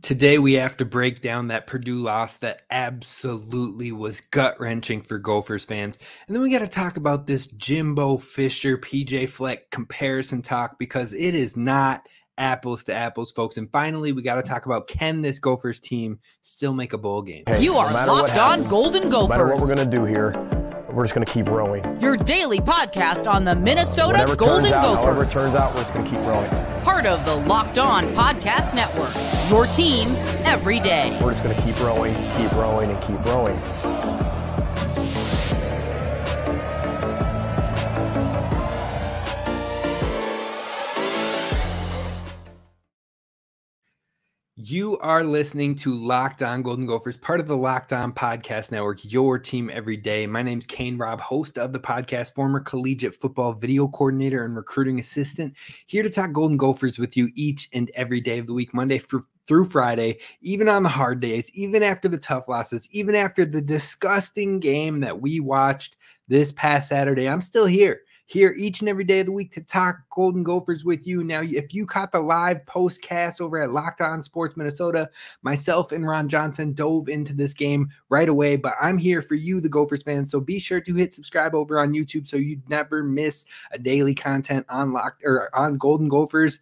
Today, we have to break down that Purdue loss that absolutely was gut-wrenching for Gophers fans. And then we got to talk about this Jimbo Fisher, PJ Fleck comparison talk, because it is not apples to apples, folks. And finally, we got to talk about, can this Gophers team still make a bowl game? Hey, you are Locked On Golden Gophers. No matter what we're going to do here, we're just going to keep rowing. Your daily podcast on the Minnesota Golden Gophers. However it turns out, we're just going to keep rowing. Part of the Locked On Podcast Network. Your team every day. We're just going to keep rowing, and keep rowing. You are listening to Locked On Golden Gophers, part of the Locked On Podcast Network, your team every day. My name's Kane Rob, host of the podcast, former collegiate football video coordinator and recruiting assistant, here to talk Golden Gophers with you each and every day of the week, Monday through Friday, even on the hard days, even after the tough losses, even after the disgusting game that we watched this past Saturday. I'm still here each and every day of the week to talk Golden Gophers with you. Now, if you caught the live postcast over at Locked On Sports Minnesota, myself and Ron Johnson dove into this game right away, but I'm here for you, the Gophers fans, so be sure to hit subscribe over on YouTube so you never miss a daily content on on Golden Gophers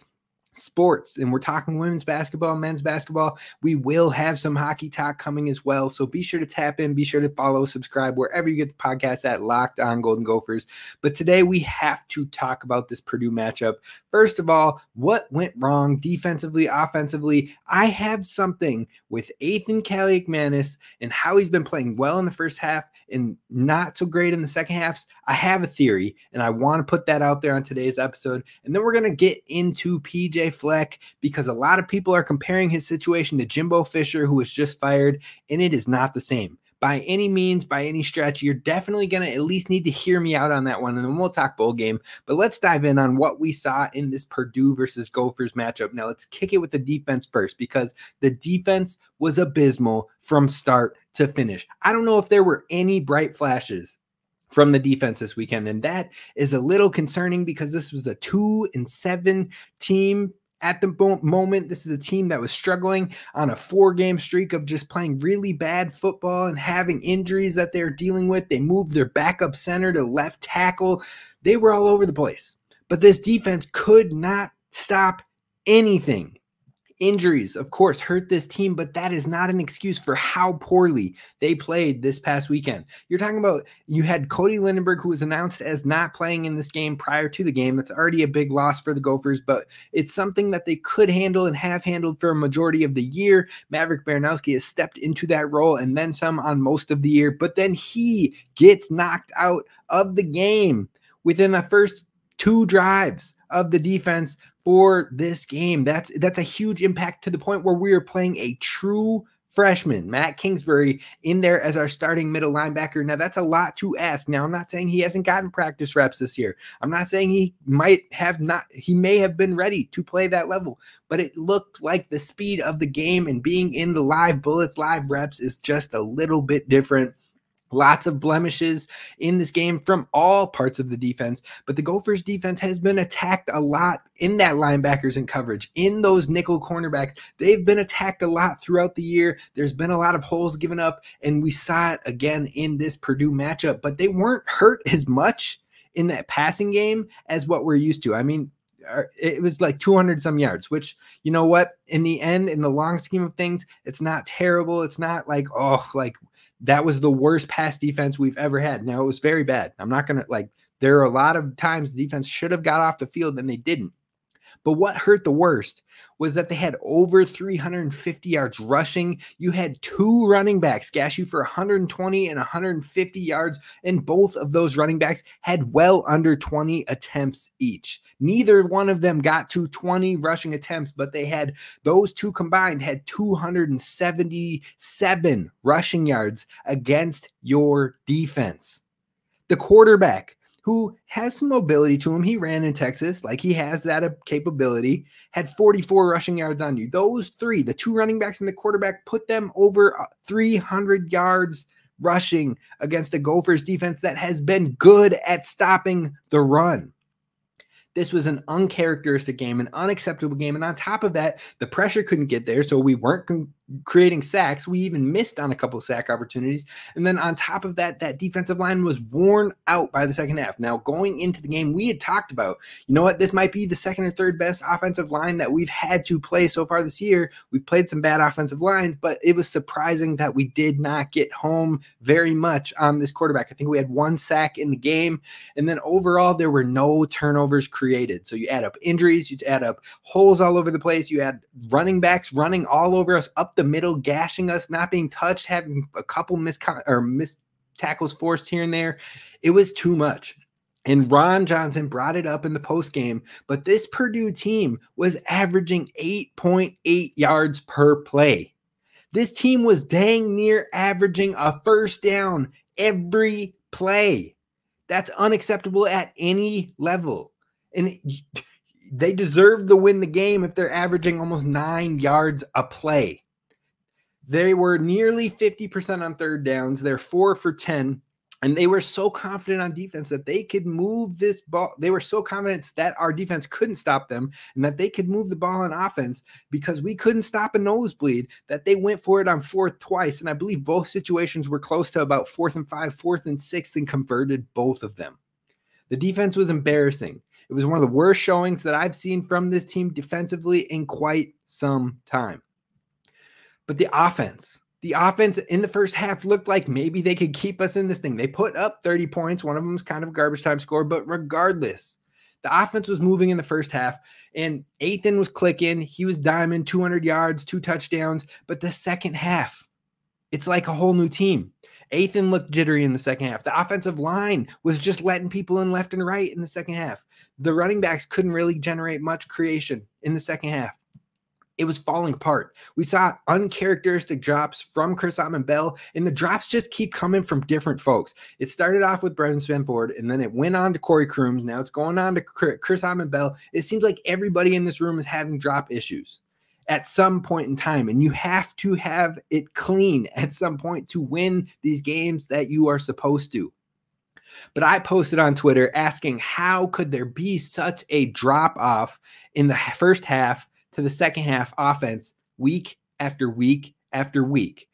sports. And we're talking women's basketball, men's basketball. We will have some hockey talk coming as well. So be sure to tap in, be sure to follow, subscribe wherever you get the podcast at Locked On Golden Gophers. But today we have to talk about this Purdue matchup. First of all, what went wrong defensively, offensively? I have something with Athan Kaliakmanis and how he's been playing well in the first half and not so great in the second halves. I have a theory, and I want to put that out there on today's episode. And then we're going to get into PJ Fleck, because a lot of people are comparing his situation to Jimbo Fisher, who was just fired, and it is not the same. By any means, by any stretch, you're definitely going to at least need to hear me out on that one, and then we'll talk bowl game. But let's dive in on what we saw in this Purdue versus Gophers matchup. Now, let's kick it with the defense first, because the defense was abysmal from start to finish. I don't know if there were any bright flashes from the defense this weekend, and that is a little concerning because this was a 2-7 team. At the moment, this is a team that was struggling on a 4-game streak of just playing really bad football and having injuries that they're dealing with. They moved their backup center to left tackle. They were all over the place. But this defense could not stop anything. Injuries, of course, hurt this team, but that is not an excuse for how poorly they played this past weekend. You're talking about, you had Cody Lindenberg, who was announced as not playing in this game prior to the game. That's already a big loss for the Gophers, but it's something that they could handle and have handled for a majority of the year. Maverick Baranowski has stepped into that role and then some on most of the year, but then he gets knocked out of the game within the first 2 drives of the defense for this game. That's a huge impact, to the point where we are playing a true freshman, Matt Kingsbury, in there as our starting middle linebacker. Now, that's a lot to ask. Now, I'm not saying he hasn't gotten practice reps this year. I'm not saying he may have been ready to play that level, but it looked like the speed of the game and being in the live bullets, live reps is just a little bit different. Lots of blemishes in this game from all parts of the defense, but the Gophers defense has been attacked a lot in that linebackers and coverage, in those nickel cornerbacks. They've been attacked a lot throughout the year. There's been a lot of holes given up, and we saw it again in this Purdue matchup, but they weren't hurt as much in that passing game as what we're used to. I mean, it was like 200 some yards, which, you know what, in the end, in the long scheme of things, it's not terrible. It's not like, that was the worst pass defense we've ever had. Now, it was very bad. I'm not going to, there are a lot of times the defense should have got off the field and they didn't. But what hurt the worst was that they had over 350 yards rushing. You had 2 running backs gash you for 120 and 150 yards, and both of those running backs had well under 20 attempts each. Neither one of them got to 20 rushing attempts, but those 2 combined had 277 rushing yards against your defense. The quarterback, who has some mobility to him, he ran in Texas, like he has that capability, had 44 rushing yards on you. Those 3, the 2 running backs and the quarterback, put them over 300 yards rushing against the Gophers defense that has been good at stopping the run. This was an uncharacteristic game, an unacceptable game. And on top of that, the pressure couldn't get there. So we weren't creating sacks. We even missed on a couple of sack opportunities. And then on top of that, that defensive line was worn out by the second half. Now, going into the game, we had talked about, you know what, this might be the second or third best offensive line that we've had to play so far this year. We played some bad offensive lines, but it was surprising that we did not get home very much on this quarterback. I think we had 1 sack in the game. And then overall, there were no turnovers created. So you add up injuries, you add up holes all over the place. You had running backs running all over us up the middle, gashing us, not being touched, having a couple missed tackles forced here and there. It was too much. And Ron Johnson brought it up in the post game, but this Purdue team was averaging 8.8 yards per play. This team was dang near averaging a first down every play. That's unacceptable at any level. And they deserve to win the game if they're averaging almost 9 yards a play. They were nearly 50% on third downs. They're 4 for 10. And they were so confident on defense that they could move this ball. They were so confident that our defense couldn't stop them and that they could move the ball on offense because we couldn't stop a nosebleed, that they went for it on 4th twice. And I believe both situations were close to about 4th and 5, 4th and 6th, and converted both of them. The defense was embarrassing. It was one of the worst showings that I've seen from this team defensively in quite some time. But the offense in the first half looked like maybe they could keep us in this thing. They put up 30 points. One of them was kind of a garbage time score, but regardless, the offense was moving in the first half, and Athan was clicking. He was diming 200 yards, 2 touchdowns. But the second half, it's like a whole new team. Athan looked jittery in the second half. The offensive line was just letting people in left and right in the second half. The running backs couldn't really generate much creation in the second half. It was falling apart. We saw uncharacteristic drops from Chris Bell, and the drops just keep coming from different folks. It started off with Tristyn Spann-Ford, and then it went on to Corey Crooms. Now it's going on to Chris Bell. It seems like everybody in this room is having drop issues at some point in time, and you have to have it clean at some point to win these games that you are supposed to. But I posted on Twitter asking, how could there be such a drop-off in the first half to the second half offense week after week after week?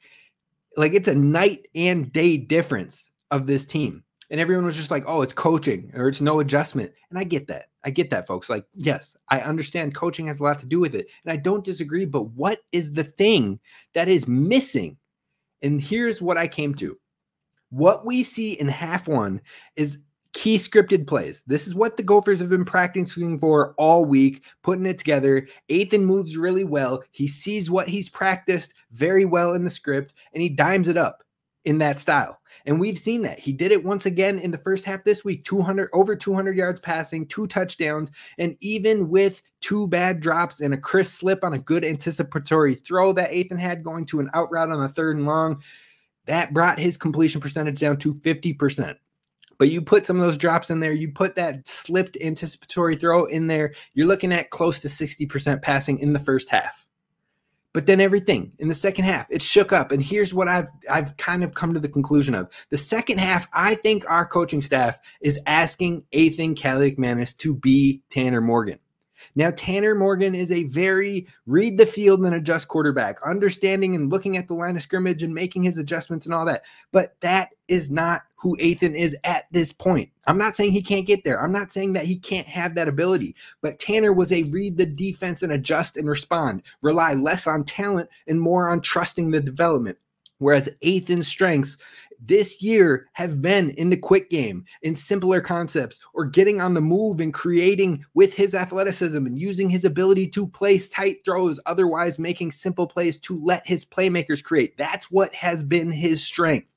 Like, it's a night and day difference of this team. And everyone was just like, oh, it's coaching or it's no adjustment. And I get that. I get that, folks. Like, yes, I understand coaching has a lot to do with it. And I don't disagree. But what is the thing that is missing? And here's what I came to. What we see in half one is key scripted plays. This is what the Gophers have been practicing for all week, putting it together. Athan moves really well. He sees what he's practiced very well in the script, and he dimes it up in that style. And we've seen that. He did it once again in the first half this week, over 200 yards passing, 2 touchdowns, and even with 2 bad drops and a crisp slip on a good anticipatory throw that Athan had going to an out route on the 3rd and long, that brought his completion percentage down to 50%. But you put some of those drops in there, you put that slipped anticipatory throw in there, you're looking at close to 60% passing in the first half. But then everything in the second half, it shook up. And here's what I've kind of come to the conclusion of. The second half, I think our coaching staff is asking Athan Kaliakmanis to be Tanner Morgan. Now, Tanner Morgan is a very read the field and adjust quarterback, understanding and looking at the line of scrimmage and making his adjustments and all that. But that is not who Athan is at this point. I'm not saying he can't get there. I'm not saying that he can't have that ability. But Tanner was a read the defense and adjust and respond, rely less on talent and more on trusting the development. Whereas Athan's strengths this year have been in the quick game, in simpler concepts, or getting on the move and creating with his athleticism and using his ability to place tight throws, otherwise making simple plays to let his playmakers create. That's what has been his strength.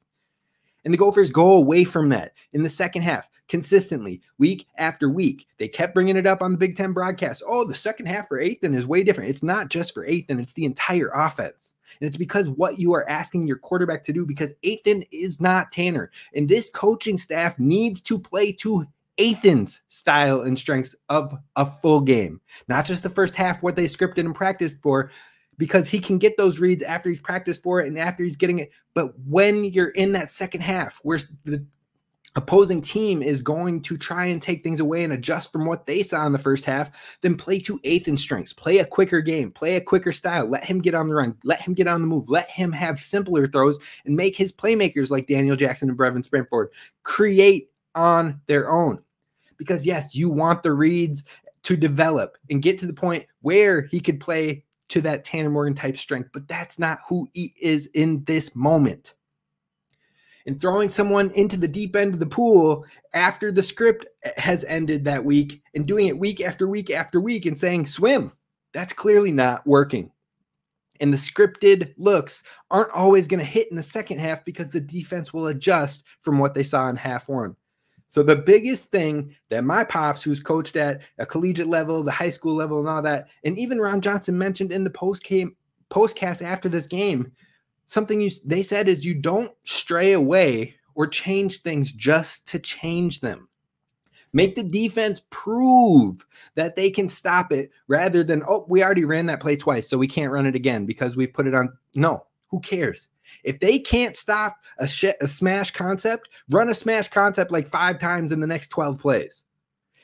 And the Gophers go away from that in the second half consistently, week after week. They kept bringing it up on the Big Ten broadcast. Oh, the second half for Athan is way different. It's not just for Athan. It's the entire offense. And it's because what you are asking your quarterback to do, because Athan is not Tanner. And this coaching staff needs to play to Athan's style and strengths of a full game, not just the first half, what they scripted and practiced for, because he can get those reads after he's practiced for it and after he's getting it. But when you're in that second half, where opposing team is going to try and take things away and adjust from what they saw in the first half, then play to Athan's strengths. Play a quicker game. Play a quicker style. Let him get on the run. Let him get on the move. Let him have simpler throws and make his playmakers like Daniel Jackson and Tristyn Spann-Ford create on their own. Because, yes, you want the reads to develop and get to the point where he could play to that Tanner Morgan type strength, but that's not who he is in this moment. And throwing someone into the deep end of the pool after the script has ended that week and doing it week after week after week and saying, swim, that's clearly not working. And the scripted looks aren't always going to hit in the second half because the defense will adjust from what they saw in half one. So the biggest thing that my pops, who's coached at a collegiate level, the high school level and all that, and even Ron Johnson mentioned in the postcast after this game, something they said is you don't stray away or change things just to change them. Make the defense prove that they can stop it rather than, oh, we already ran that play twice, so we can't run it again because we've put it on. No, who cares? If they can't stop a smash concept, run a smash concept like 5 times in the next 12 plays.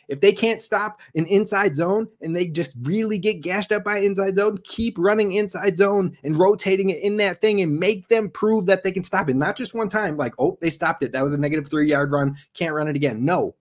If they can't stop an inside zone and they just really get gashed up by inside zone, keep running inside zone and rotating it in that thing and make them prove that they can stop it. Not just one time, like, oh, they stopped it. That was a negative 3-yard run. Can't run it again. No.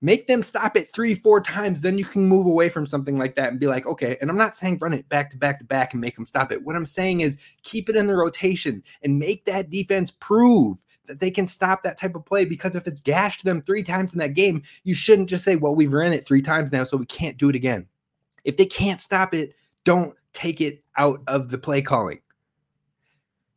Make them stop it 3-4 times. Then you can move away from something like that and be like, okay. And I'm not saying run it back to back to back and make them stop it. What I'm saying is keep it in the rotation and make that defense prove that they can stop that type of play, because if it's gashed them 3 times in that game, you shouldn't just say, well, we've ran it 3 times now, so we can't do it again. If they can't stop it, don't take it out of the play calling.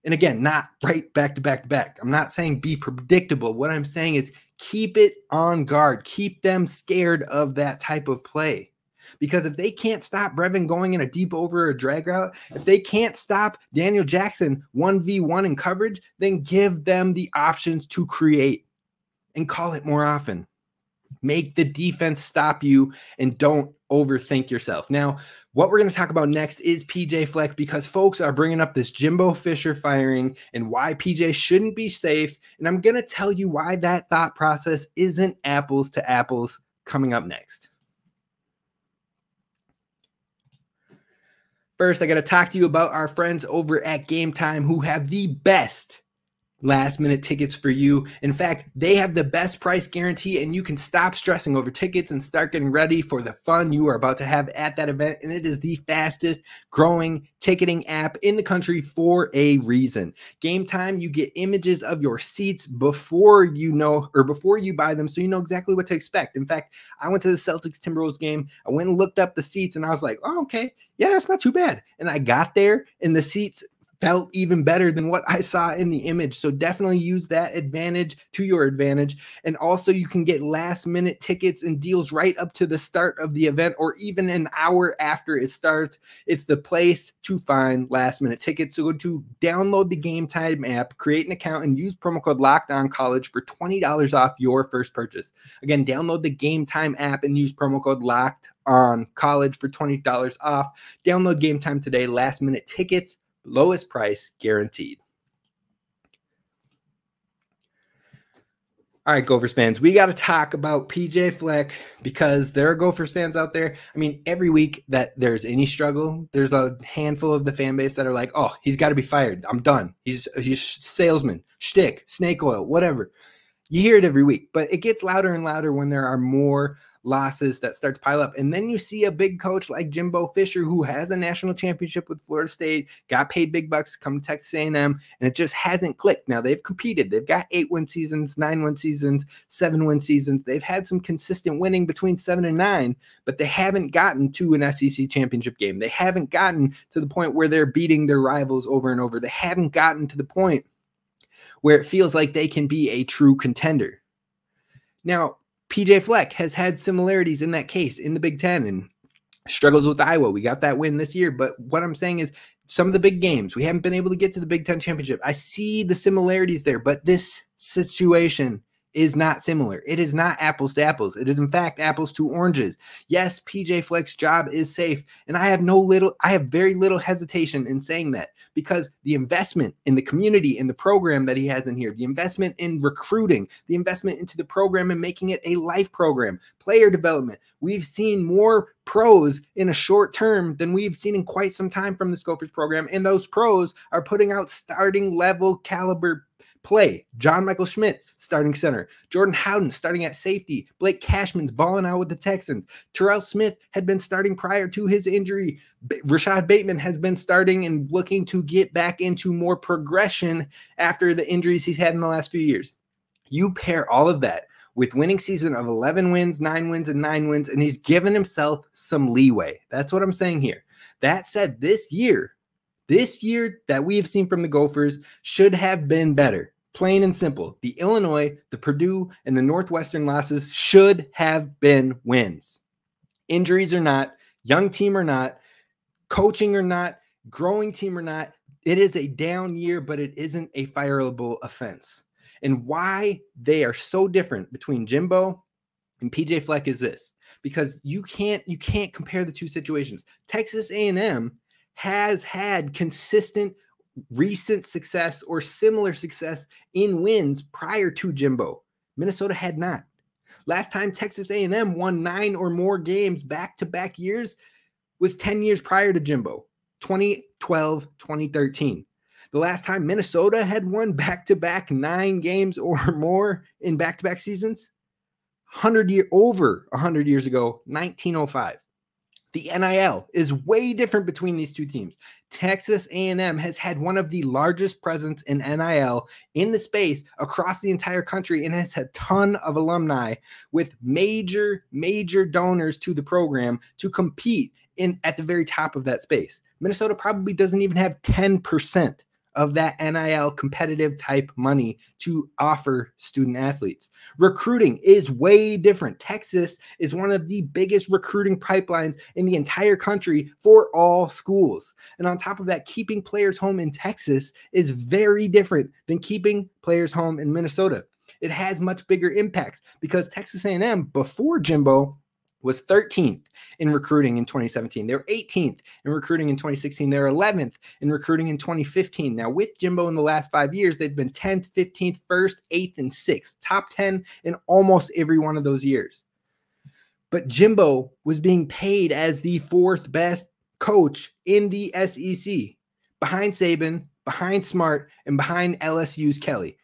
And again, not right back to back to back. I'm not saying be predictable. What I'm saying is keep it on guard. Keep them scared of that type of play. Because if they can't stop Brevin going in a deep over or a drag route, if they can't stop Daniel Jackson 1v1 in coverage, then give them the options to create and call it more often. Make the defense stop you and don't overthink yourself. Now, what we're going to talk about next is PJ Fleck, because folks are bringing up this Jimbo Fisher firing and why PJ shouldn't be safe. And I'm going to tell you why that thought process isn't apples to apples coming up next. First, I got to talk to you about our friends over at Game Time who have the best last-minute tickets for you. In fact, they have the best price guarantee, and you can stop stressing over tickets and start getting ready for the fun you are about to have at that event. And it is the fastest growing ticketing app in the country for a reason. Game Time, you get images of your seats before you buy them, so you know exactly what to expect. In fact, I went to the Celtics Timberwolves game. I went and looked up the seats, and I was like, oh, okay, yeah, that's not too bad. And I got there, and the seats felt even better than what I saw in the image. So definitely use that advantage to your advantage. And also you can get last minute tickets and deals right up to the start of the event or even an hour after it starts. It's the place to find last minute tickets. So go to download the Game Time app, create an account, and use promo code LOCKEDONCollege for $20 off your first purchase. Again, download the Game Time app and use promo code LOCKEDONCollege for $20 off. Download Game Time today. Last minute tickets, lowest price guaranteed. All right, Gophers fans, we got to talk about PJ Fleck, because there are Gophers fans out there. I mean, every week that there's any struggle, there's a handful of the fan base that are like, oh, he's got to be fired. I'm done. He's salesman, shtick, snake oil, whatever. You hear it every week, but it gets louder and louder when there are more losses that start to pile up. And then you see a big coach like Jimbo Fisher, who has a national championship with Florida State, got paid big bucks to come to Texas A&M, and it just hasn't clicked. Now they've competed. They've got 8-win seasons, 9-win seasons, 7-win seasons. They've had some consistent winning between 7 and 9, but they haven't gotten to an SEC championship game. They haven't gotten to the point where they're beating their rivals over and over. They haven't gotten to the point where it feels like they can be a true contender. Now, PJ Fleck has had similarities in that case in the Big Ten and struggles with Iowa. We got that win this year, but what I'm saying is some of the big games, we haven't been able to get to the Big Ten championship. I see the similarities there, but this situation is not similar. It is not apples to apples. It is in fact apples to oranges. Yes, PJ Fleck's job is safe, and I have very little hesitation in saying that, because the investment in the community, in the program that he has in here, the investment in recruiting, the investment into the program and making it a life program, player development. We've seen more pros in a short term than we've seen in quite some time from this Gophers program, and those pros are putting out starting level caliber play. John Michael Schmitz, starting center. Jordan Howden, starting at safety. Blake Cashman's balling out with the Texans. Terrell Smith had been starting prior to his injury. Rashad Bateman has been starting and looking to get back into more progression after the injuries he's had in the last few years. You pair all of that with winning season of 11 wins, 9 wins, and 9 wins, and he's given himself some leeway. That's what I'm saying here. That said, this year that we have seen from the Gophers should have been better. Plain and simple. The Illinois, the Purdue, and the Northwestern losses should have been wins. Injuries or not, young team or not, coaching or not, growing team or not, it is a down year, but it isn't a fireable offense. And why they are so different between Jimbo and PJ Fleck is this. Because you can't compare the two situations. Texas A&M has had consistent recent success or similar success in wins prior to Jimbo. Minnesota had not. Last time Texas A&M won 9 or more games back-to-back years was 10 years prior to Jimbo, 2012, 2013. The last time Minnesota had won back-to-back 9 games or more in back-to-back seasons, over 100 years ago, 1905. The NIL is way different between these two teams. Texas A&M has had one of the largest presence in NIL in the space across the entire country and has had a ton of alumni with major donors to the program to compete at the very top of that space. Minnesota probably doesn't even have 10% of that NIL competitive type money to offer student athletes. Recruiting is way different. Texas is one of the biggest recruiting pipelines in the entire country for all schools. And on top of that, keeping players home in Texas is very different than keeping players home in Minnesota. It has much bigger impacts because Texas A&M before Jimbo was 13th in recruiting in 2017. They were 18th in recruiting in 2016. They were 11th in recruiting in 2015. Now, with Jimbo in the last 5 years, they've been 10th, 15th, 1st, 8th, and 6th. Top 10 in almost every one of those years. But Jimbo was being paid as the 4th best coach in the SEC, behind Saban, behind Smart, and behind LSU's Kelly.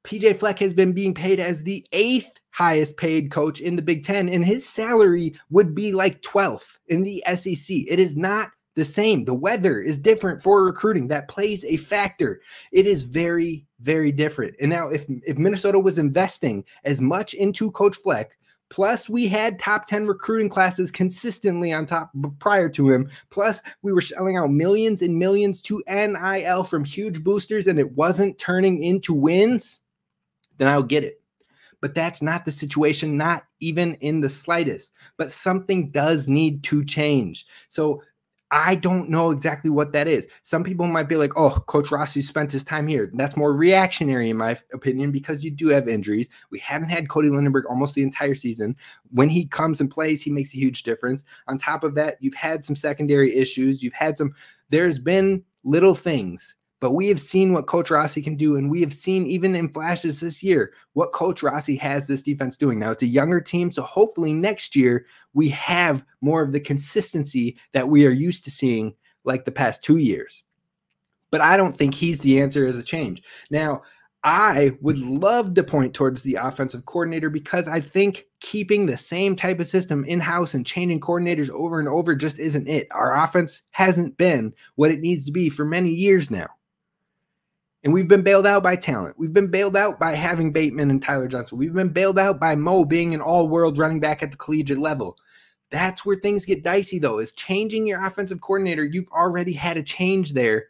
PJ Fleck has been being paid as the 8th highest paid coach in the Big Ten, and his salary would be like 12th in the SEC. It is not the same. The weather is different for recruiting. That plays a factor. It is very, very different. And now if Minnesota was investing as much into Coach Fleck, plus we had top 10 recruiting classes consistently on top prior to him, plus we were shelling out millions and millions to NIL from huge boosters, and it wasn't turning into wins, then I'll get it. But that's not the situation, not even in the slightest. But something does need to change. So I don't know exactly what that is. Some people might be like, oh, Coach Rossi spent his time here. That's more reactionary, in my opinion, because you do have injuries. We haven't had Cody Lindenberg almost the entire season. When he comes and plays, he makes a huge difference. On top of that, you've had some secondary issues. There's been little things. But we have seen what Coach Rossi can do, and we have seen even in flashes this year what Coach Rossi has this defense doing. Now, it's a younger team, so hopefully next year we have more of the consistency that we are used to seeing like the past 2 years. But I don't think he's the answer as a change. Now, I would love to point towards the offensive coordinator because I think keeping the same type of system in-house and changing coordinators over and over just isn't it. Our offense hasn't been what it needs to be for many years now. And we've been bailed out by talent. We've been bailed out by having Bateman and Tyler Johnson. We've been bailed out by Mo being an all-world running back at the collegiate level. That's where things get dicey, though, is changing your offensive coordinator. You've already had a change there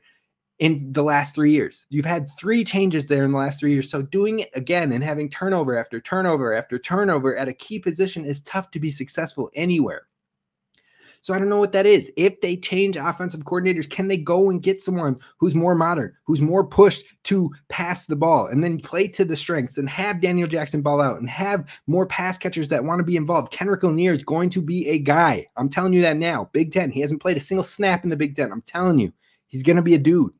in the last 3 years. You've had 3 changes there in the last 3 years. So doing it again and having turnover after turnover after turnover at a key position is tough to be successful anywhere. So I don't know what that is. If they change offensive coordinators, can they go and get someone who's more modern, who's more pushed to pass the ball and then play to the strengths and have Daniel Jackson ball out and have more pass catchers that want to be involved? Kendrick O'Neal is going to be a guy. I'm telling you that now. Big Ten. He hasn't played a single snap in the Big Ten. I'm telling you, he's going to be a dude.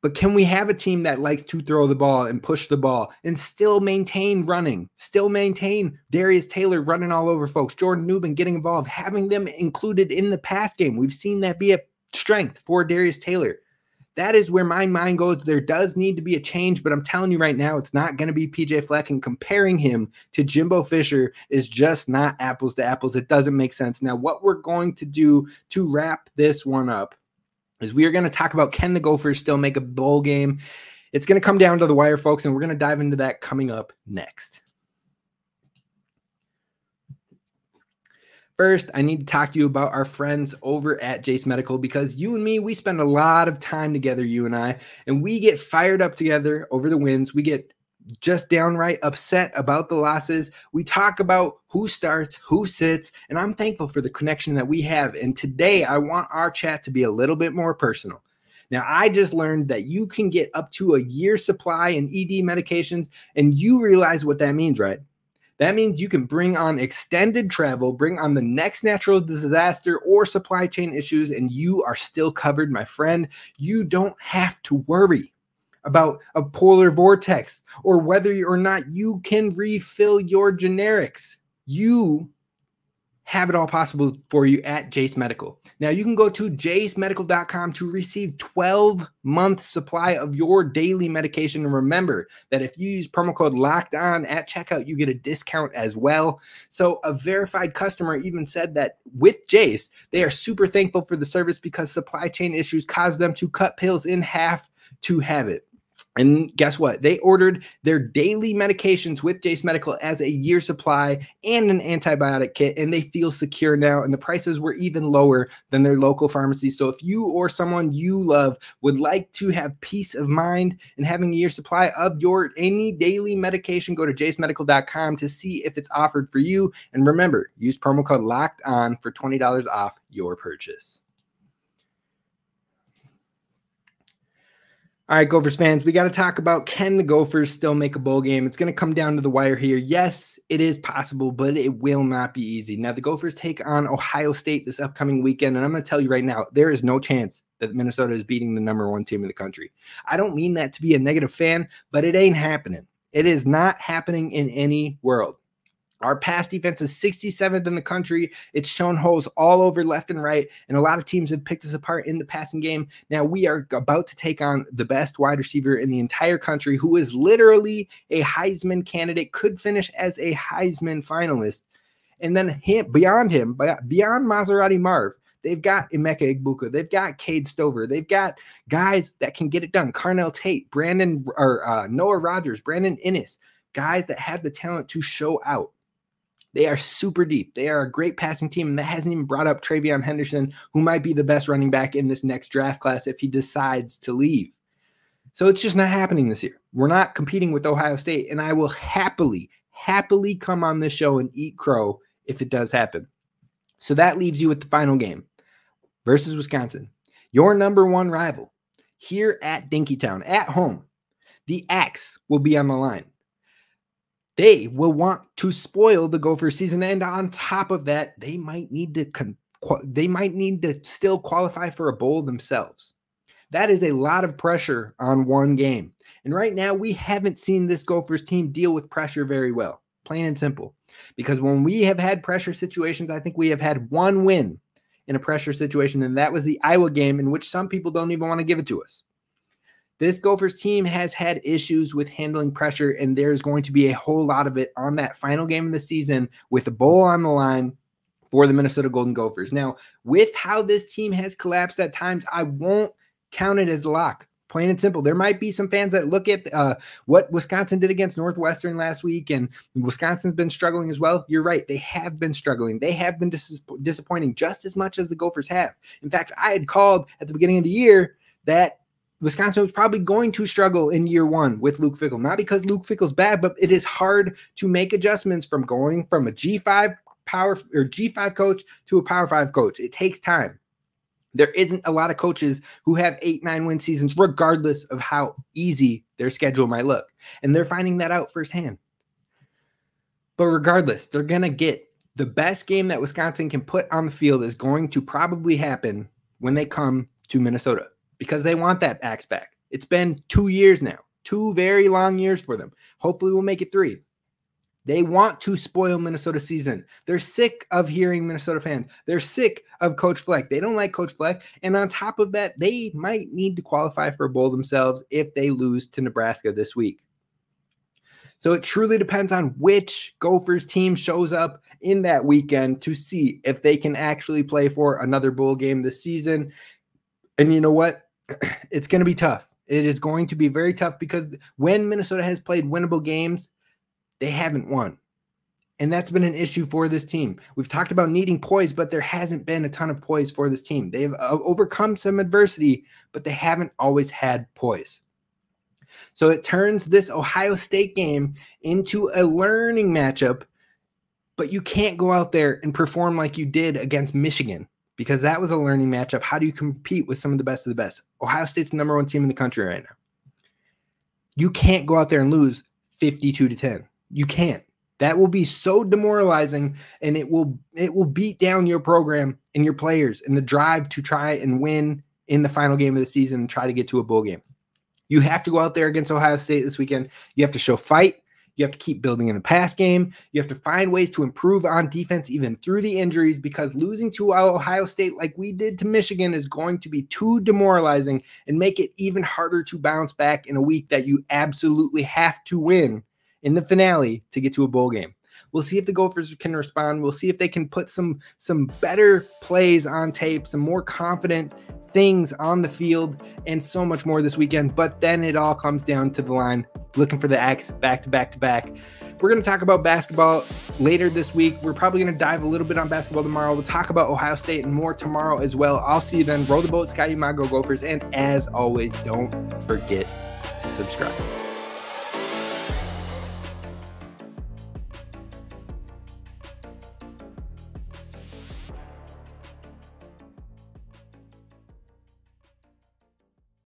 But can we have a team that likes to throw the ball and push the ball and still maintain running, still maintain Darius Taylor running all over folks, Jordan Newman getting involved, having them included in the pass game? We've seen that be a strength for Darius Taylor. That is where my mind goes. There does need to be a change, but I'm telling you right now, it's not going to be PJ Fleck, and comparing him to Jimbo Fisher is just not apples to apples. It doesn't make sense. Now, what we're going to do to wrap this one up is we are going to talk about, can the Gophers still make a bowl game? It's going to come down to the wire, folks, and we're going to dive into that coming up next. First, I need to talk to you about our friends over at Jase Medical, because you and me, we spend a lot of time together, you and I, and we get fired up together over the wins. We get just downright upset about the losses. We talk about who starts, who sits, and I'm thankful for the connection that we have. And today I want our chat to be a little bit more personal. Now, I just learned that you can get up to a year's supply in ED medications, and you realize what that means, right? That means you can bring on extended travel, bring on the next natural disaster or supply chain issues, and you are still covered, my friend. You don't have to worry about a polar vortex or whether or not you can refill your generics. You have it all possible for you at Jase Medical. Now, you can go to jasemedical.com to receive 12-month supply of your daily medication. And remember that if you use promo code LOCKEDON at checkout, you get a discount as well. So a verified customer even said that with Jase, they are super thankful for the service because supply chain issues caused them to cut pills in half to have it. And guess what? They ordered their daily medications with Jase Medical as a year supply and an antibiotic kit, and they feel secure now. And the prices were even lower than their local pharmacy. So if you or someone you love would like to have peace of mind and having a year supply of your any daily medication, go to jasemedical.com to see if it's offered for you. And remember, use promo code LOCKEDON for $20 off your purchase. All right, Gophers fans, we got to talk about, can the Gophers still make a bowl game? It's going to come down to the wire here. Yes, it is possible, but it will not be easy. Now, the Gophers take on Ohio State this upcoming weekend, and I'm going to tell you right now, there is no chance that Minnesota is beating the #1 team in the country. I don't mean that to be a negative fan, but it ain't happening. It is not happening in any world. Our pass defense is 67th in the country. It's shown holes all over left and right, and a lot of teams have picked us apart in the passing game. Now, we are about to take on the best wide receiver in the entire country, who is literally a Heisman candidate, could finish as a Heisman finalist. And then beyond Maserati Marv, they've got Emeka Egbuka. They've got Cade Stover. They've got guys that can get it done. Carnell Tate, Noah Rogers, Brandon Innis, guys that have the talent to show out. They are super deep. They are a great passing team, and that hasn't even brought up Travion Henderson, who might be the best running back in this next draft class if he decides to leave. So it's just not happening this year. We're not competing with Ohio State, and I will happily come on this show and eat crow if it does happen. So that leaves you with the final game versus Wisconsin, your #1 rival here at Dinkytown at home. The axe will be on the line. They will want to spoil the Gopher season, and on top of that, they might need to still qualify for a bowl themselves. That is a lot of pressure on one game. And right now, we haven't seen this Gophers team deal with pressure very well, plain and simple. Because when we have had pressure situations, I think we have had one win in a pressure situation, and that was the Iowa game, in which some people don't even want to give it to us. This Gophers team has had issues with handling pressure, and there's going to be a whole lot of it on that final game of the season with the bowl on the line for the Minnesota Golden Gophers. Now, with how this team has collapsed at times, I won't count it as a lock. Plain and simple. There might be some fans that look at what Wisconsin did against Northwestern last week, and Wisconsin's been struggling as well. You're right. They have been struggling. They have been disappointing just as much as the Gophers have. In fact, I had called at the beginning of the year that Wisconsin was probably going to struggle in year one with Luke Fickell. Not because Luke Fickell's bad, but it is hard to make adjustments from going from a G5 Power or G5 coach to a Power 5 coach. It takes time. There isn't a lot of coaches who have 8-9 win seasons, regardless of how easy their schedule might look. And they're finding that out firsthand. But regardless, they're going to get the best game that Wisconsin can put on the field is going to probably happen when they come to Minnesota because they want that axe back. It's been 2 years now, 2 very long years for them. Hopefully we'll make it 3. They want to spoil Minnesota's season. They're sick of hearing Minnesota fans. They're sick of Coach Fleck. They don't like Coach Fleck. And on top of that, they might need to qualify for a bowl themselves if they lose to Nebraska this week. So it truly depends on which Gophers team shows up in that weekend to see if they can actually play for another bowl game this season. And you know what? It's going to be tough. It is going to be very tough because when Minnesota has played winnable games, they haven't won. And that's been an issue for this team. We've talked about needing poise, but there hasn't been a ton of poise for this team. They've overcome some adversity, but they haven't always had poise. So it turns this Ohio State game into a learning matchup, but you can't go out there and perform like you did against Michigan because that was a learning matchup. How do you compete with some of the best? Ohio State's the #1 team in the country right now. You can't go out there and lose 52-10. You can't. That will be so demoralizing, and it will beat down your program and your players and the drive to try and win in the final game of the season and try to get to a bowl game. You have to go out there against Ohio State this weekend. You have to show fight. You have to keep building in the pass game. You have to find ways to improve on defense even through the injuries because losing to Ohio State like we did to Michigan is going to be too demoralizing and make it even harder to bounce back in a week that you absolutely have to win in the finale to get to a bowl game. We'll see if the Gophers can respond. We'll see if they can put some better plays on tape, some more confident things on the field, and so much more this weekend. But then it all comes down to the line, looking for the X back to back to back. We're going to talk about basketball later this week. We're probably going to dive a little bit on basketball tomorrow. We'll talk about Ohio State and more tomorrow as well. I'll see you then. Roll the boat, Scotty Mago Gophers. And as always, don't forget to subscribe.